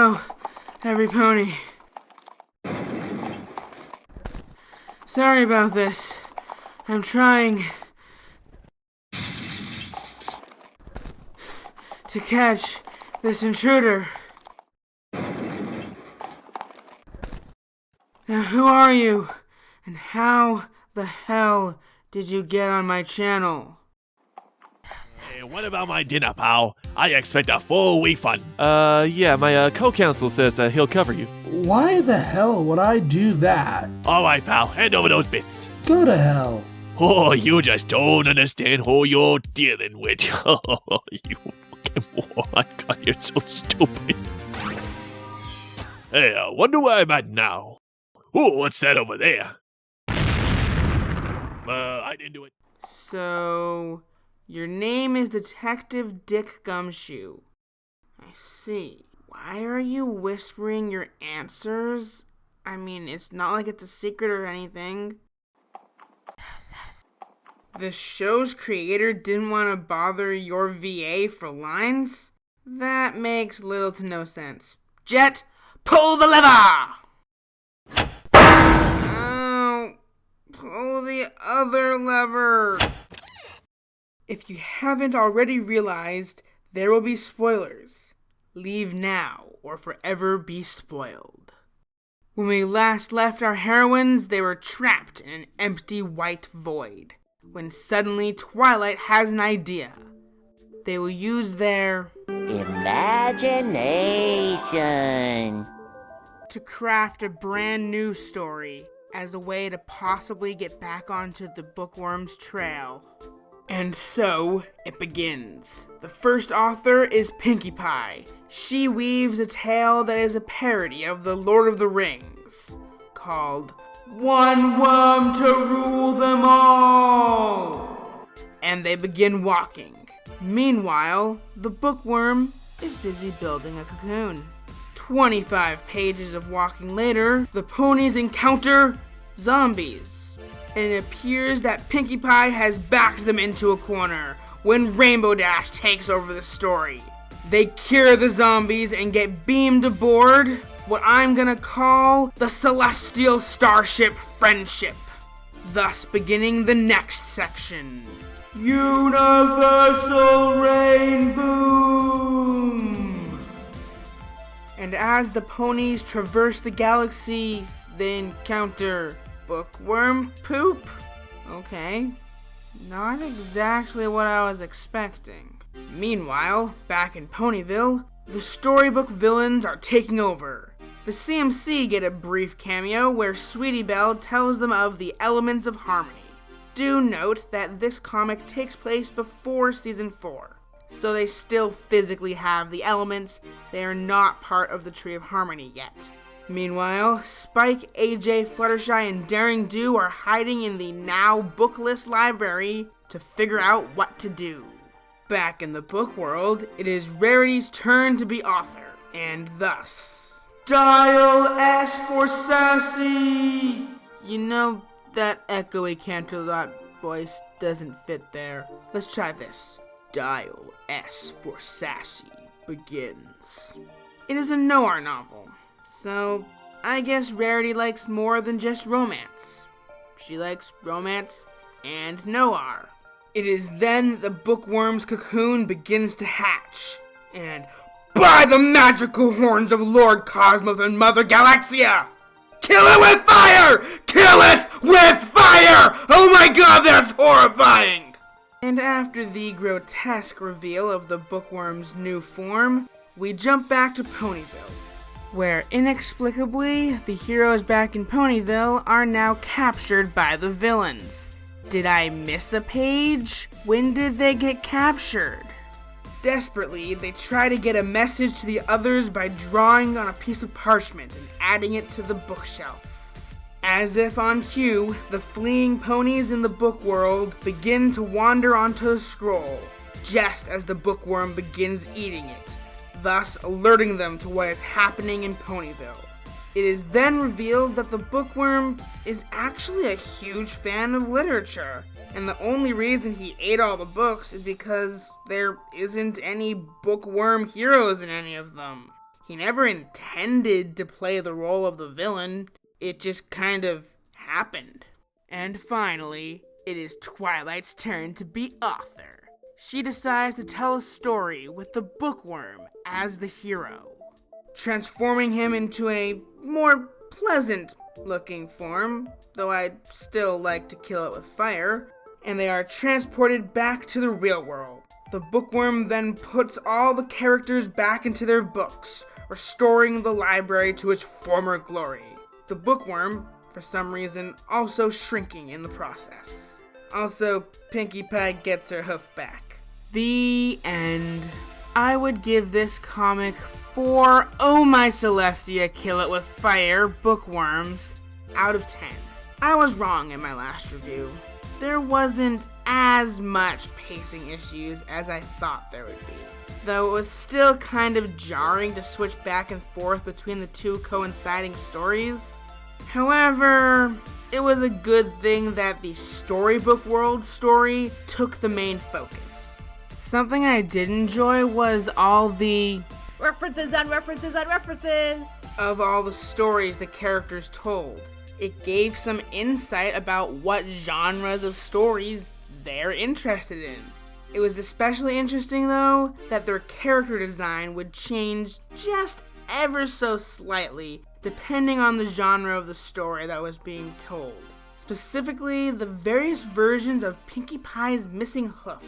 Hello, every pony. Sorry about this. I'm trying to catch this intruder. Now, who are you? And how the hell did you get on my channel? Hey, what about my dinner, pal? I expect a full refund. Yeah, my co-counsel says that he'll cover you. Why the hell would I do that? Alright, pal, hand over those bits. Go to hell. Oh, you just don't understand who you're dealing with. You fucking moron. God, you're so stupid. Hey, I wonder where I'm at now. Oh, what's that over there? I didn't do it. So, your name is Detective Dick Gumshoe. I see. Why are you whispering your answers? I mean, it's not like it's a secret or anything. The show's creator didn't want to bother your VA for lines? That makes little to no sense. Jet, pull the lever! Oh, pull the other lever. If you haven't already realized, there will be spoilers. Leave now, or forever be spoiled. When we last left our heroines, they were trapped in an empty white void. When suddenly Twilight has an idea. They will use their imagination to craft a brand new story as a way to possibly get back onto the Bookworm's trail. And so, it begins. The first author is Pinkie Pie. She weaves a tale that is a parody of the Lord of the Rings, called One Worm to Rule Them All! And they begin walking. Meanwhile, the Bookworm is busy building a cocoon. 25 pages of walking later, the ponies encounter zombies. And it appears that Pinkie Pie has backed them into a corner when Rainbow Dash takes over the story. They cure the zombies and get beamed aboard what I'm gonna call the Celestial Starship Friendship, thus beginning the next section. Universal Rain Boom! And as the ponies traverse the galaxy, they encounter Bookworm poop? Okay. Not exactly what I was expecting. Meanwhile, back in Ponyville, the storybook villains are taking over. The CMC get a brief cameo where Sweetie Belle tells them of the elements of harmony. Do note that this comic takes place before season 4, so they still physically have the elements. They are not part of the Tree of Harmony yet. Meanwhile, Spike, AJ, Fluttershy, and Daring Do are hiding in the now bookless library to figure out what to do. Back in the book world, it is Rarity's turn to be author, and thus... Dial S for Sassy! You know, that echoey Canterlot voice doesn't fit there. Let's try this. Dial S for Sassy begins. It is a noir novel. So, I guess Rarity likes more than just romance. She likes romance and noir. It is then that the Bookworm's cocoon begins to hatch. And, by the magical horns of Lord Cosmos and Mother Galaxia! Kill it with fire! Kill it with fire! Oh my god, that's horrifying! And after the grotesque reveal of the Bookworm's new form, we jump back to Ponyville, where inexplicably, the heroes back in Ponyville are now captured by the villains. Did I miss a page? When did they get captured? Desperately, they try to get a message to the others by drawing on a piece of parchment and adding it to the bookshelf. As if on cue, the fleeing ponies in the book world begin to wander onto the scroll, just as the bookworm begins eating it, thus alerting them to what is happening in Ponyville. It is then revealed that the bookworm is actually a huge fan of literature, and the only reason he ate all the books is because there isn't any bookworm heroes in any of them. He never intended to play the role of the villain. It just kind of happened. And finally, it is Twilight's turn to be author. She decides to tell a story with the Bookworm as the hero, transforming him into a more pleasant-looking form, though I'd still like to kill it with fire, and they are transported back to the real world. The Bookworm then puts all the characters back into their books, restoring the library to its former glory. The Bookworm, for some reason, also shrinking in the process. Also, Pinkie Pie gets her hoof back. The end. I would give this comic 4 Oh My Celestia Kill It With Fire bookworms out of 10. I was wrong in my last review. There wasn't as much pacing issues as I thought there would be, though it was still kind of jarring to switch back and forth between the two coinciding stories. However, it was a good thing that the storybook world story took the main focus. Something I did enjoy was all the references on references on references of all the stories the characters told. It gave some insight about what genres of stories they're interested in. It was especially interesting, though, that their character design would change just ever so slightly depending on the genre of the story that was being told. Specifically, the various versions of Pinkie Pie's missing hoof.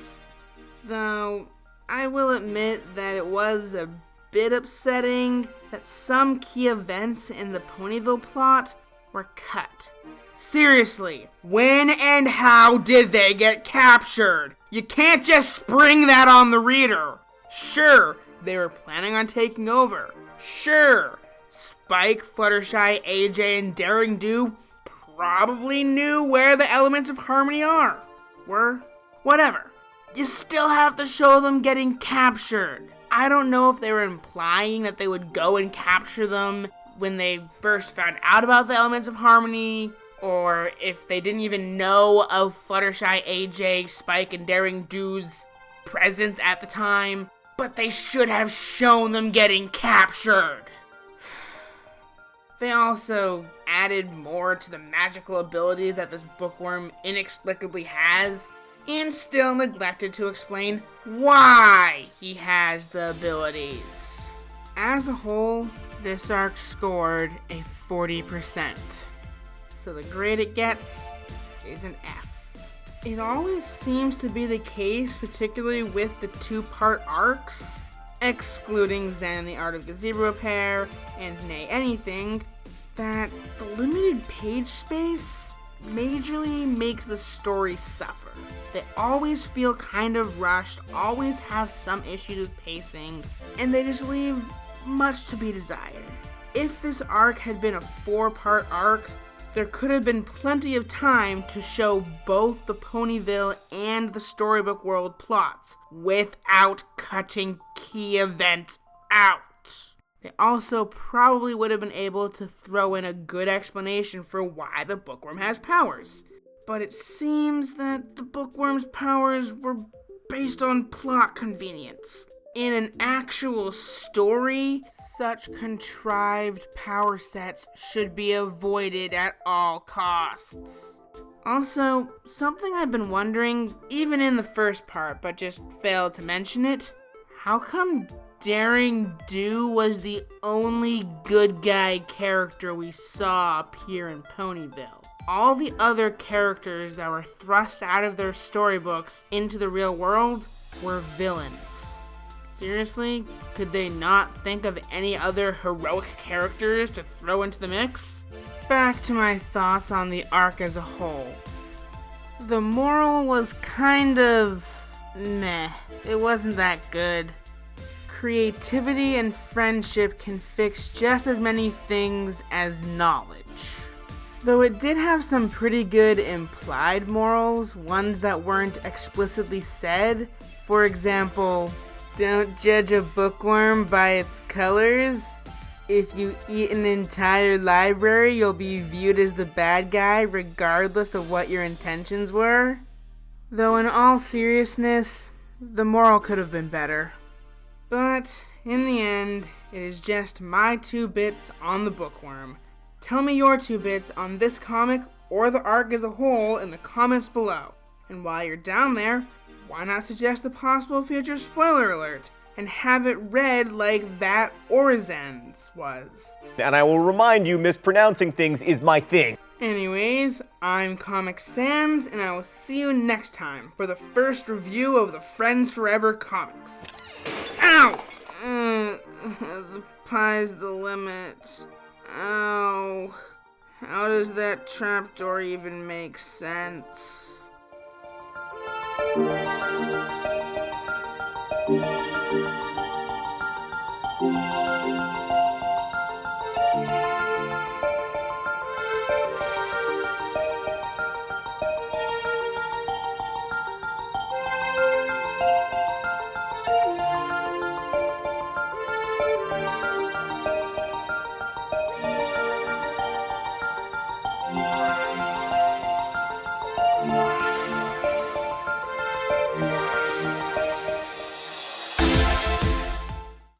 Though, I will admit that it was a bit upsetting that some key events in the Ponyville plot were cut. Seriously, when and how did they get captured? You can't just spring that on the reader. Sure, they were planning on taking over. Sure, Spike, Fluttershy, AJ, and Daring Do probably knew where the elements of harmony were. Whatever. You still have to show them getting captured. I don't know if they were implying that they would go and capture them when they first found out about the elements of harmony, or if they didn't even know of Fluttershy, AJ, Spike, and Daring Do's presence at the time, but they should have shown them getting captured. They also added more to the magical abilities that this bookworm inexplicably has, and still neglected to explain why he has the abilities. As a whole, this arc scored a 40%. So the grade it gets is an F. It always seems to be the case, particularly with the 2-part arcs, excluding Zen and the Art of Gazebo Repair and Nay Anything, that the limited page space majorly makes the story suffer. They always feel kind of rushed, always have some issues with pacing, and they just leave much to be desired. If this arc had been a 4-part arc, there could have been plenty of time to show both the Ponyville and the storybook world plots without cutting key events out. They also probably would have been able to throw in a good explanation for why the bookworm has powers. But it seems that the bookworm's powers were based on plot convenience. In an actual story, such contrived power sets should be avoided at all costs. Also, something I've been wondering, even in the first part, but just failed to mention it, how come Daring Do was the only good guy character we saw appear in Ponyville? All the other characters that were thrust out of their storybooks into the real world were villains. Seriously, could they not think of any other heroic characters to throw into the mix? Back to my thoughts on the arc as a whole. The moral was kind of meh. It wasn't that good. Creativity and friendship can fix just as many things as knowledge. Though it did have some pretty good implied morals, ones that weren't explicitly said. For example, don't judge a bookworm by its colors. If you eat an entire library, you'll be viewed as the bad guy regardless of what your intentions were. Though in all seriousness, the moral could have been better. But in the end, it is just my 2 bits on the Bookworm. Tell me your 2 bits on this comic or the arc as a whole in the comments below. And while you're down there, why not suggest a possible future spoiler alert and have it read like that Orizen's was? And I will remind you, mispronouncing things is my thing. Anyways, I'm Comic Sans, and I will see you next time for the first review of the Friends Forever comics. Ow! The pie's the limit. Ow. How does that trapdoor even make sense?